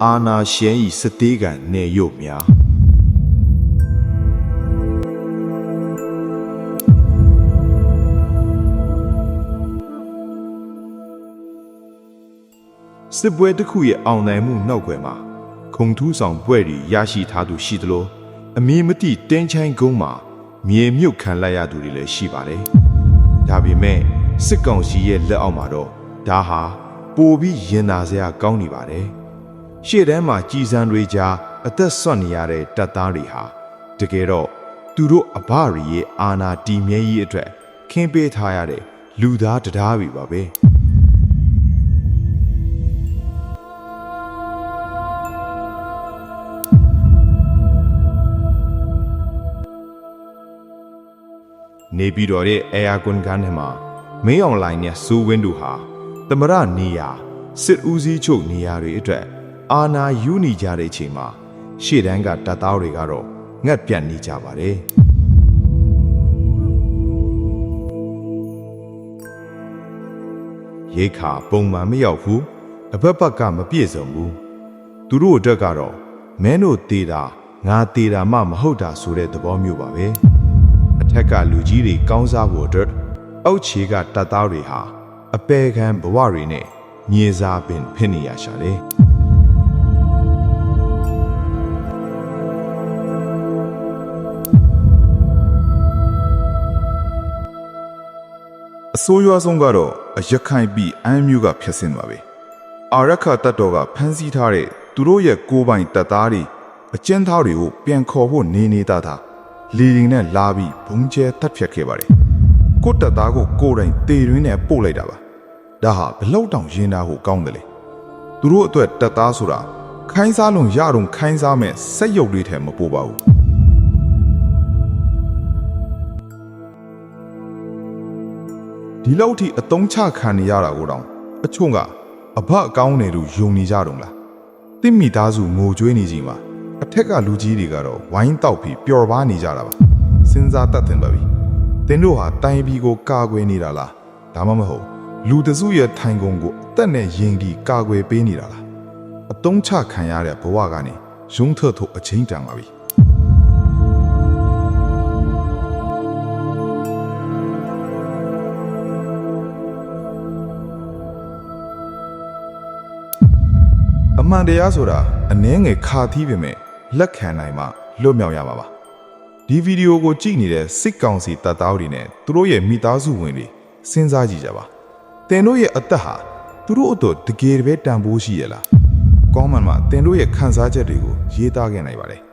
အာနာရှင်ဤစတေးကန်နေရုပ်များစစ်ပွဲတစ်ခုရဲ့အောင်နိုင်မှုနောက်ွယ်မှာခုံထူးဆောင်ပွဲတွေရရှိထားသူရှိသလိုအမည်မတိတင်းချိုင်းကုန်းမှာမြေမြုပ်ခံလိုက်ရသူတွေလည်းရှိပါတယ်။ဒါပေမဲ့စစ်ကောင်စီရဲ့လက်အောက်မှာတော့ဒါဟာပိုပြီးရင်နာစရာကောင်းနေပါတယ်။ရှေ့တန်းမှာကြီးစံတွေကြားအသက်ဆွတ်နေရတဲ့တပ်သားတွေဟာတကယ်တော့သူတို့အဘရီရဲ့အာဏာတည်မြဲရေးအတွက်ခင်းပေးထားရတဲ့လူသားတရားတွေပါပဲ။နေပြည်တော်ရဲ့အေယာကွန်ကန်ထဲမှာမင်းအွန်လိုင်းနဲ့စိုးဝင်းတို့ဟာသမရနေရာစစ်ဦးစီးချုပ်နေရာတွေအတွက်အာဏာယူနေကြတဲ့အချိန်မှာရှေ့တန်းကတပ်သားတွေကတော့ငတ်ပြတ်နေကြပါတယ်ရိခါပုံမှန်မရောက်ဘူးအဘက်ဘက်ကမပြည့်စုံဘူးသူတို့အတွက်ကတော့မင်းတို့တေးတာငါတေးတာမှမဟုတ်တာဆိုတဲ့သဘောမျိုးပါပဲအထက်ကလူကြီးတွေကောင်းစားဖို့အတွက်အောက်ခြေကတပ်သားတွေဟာအပေခံဘဝတွေနဲ့ညင်စားပင်ဖြစ်နေရရှာတယ်အစိုးရဆုံးကတော့အရခိုင်ပြည်အမ်းမြို့ကဖျက်ဆီးပါပဲအာရခတပ်တော်ကဖမ်းဆီးထားတဲ့သူတို့ရဲ့ကိုယ်ပိုင်တပ်သားတွေအကျဉ်းသားတွေကိုပြန်ခေါ်ဖို့နေနေတာလီရင်နဲ့လာပြီးဘုံကျဲတပ်ဖြတ်ခဲ့ပါတယ်ကိုတပ်သားကိုကိုယ်တိုင်တေတွင်းနဲ့ပို့လိုက်တာပါဒါဟာဘလောက်တောင်ရင်သားကိုကောင်းတယ်လေသူတို့အတွက်တပ်သားဆိုတာခိုင်းစားလုံးရတော့ခိုင်းစားမဲ့စက်ရုပ်လေးထဲမပို့ပါဘူးဒီလောက်ထိအတုံးချခံနေရတာကိုတောင်အချို့ကအဘအကောင်းတယ်လို့ယုံနေကြတော့လားတင့်မိသားစုငိုကြွေးနေကြမှာအထက်ကလူကြီးတွေကတော့ဝိုင်းတောက်ပြီးပျော်ပါနေကြတာပါစဉ်းစားတတ်တင်ပါပြီတင်တို့ဟာတိုင်ပြီးကိုကာကွယ်နေတာလားဒါမှမဟုတ်လူတစုရဲ့ထိုင်ကုန်ကိုအသက်နဲ့ရင်ကြီးကာကွယ်ပေးနေတာလားအတုံးချခံရတဲ့ဘဝကနေရုံးထွက်ထုတ်အချင်းတန်ပါပြီအမှန်တရားဆိုတာအနည်းငယ်ခါသီးပေမဲ့လက်ခံနိုင်မှလွတ်မြောက်ရမှာပါဒီဗီဒီယိုကိုကြည့်နေတဲ့စစ်ကောင်စီတပ်သားတွေနဲ့သူတို့ရဲ့မိသားစုဝင်တွေစဉ်းစားကြည့်ကြပါတင်တို့ရဲ့အသက်ဟာသူတို့အတွက်တကယ်ပဲတန်ဖိုးရှိရလားကောင်းမှန်မှာတင်တို့ရဲ့ခံစားချက်တွေကိုရေးသားခဲ့နိုင်ပါတယ်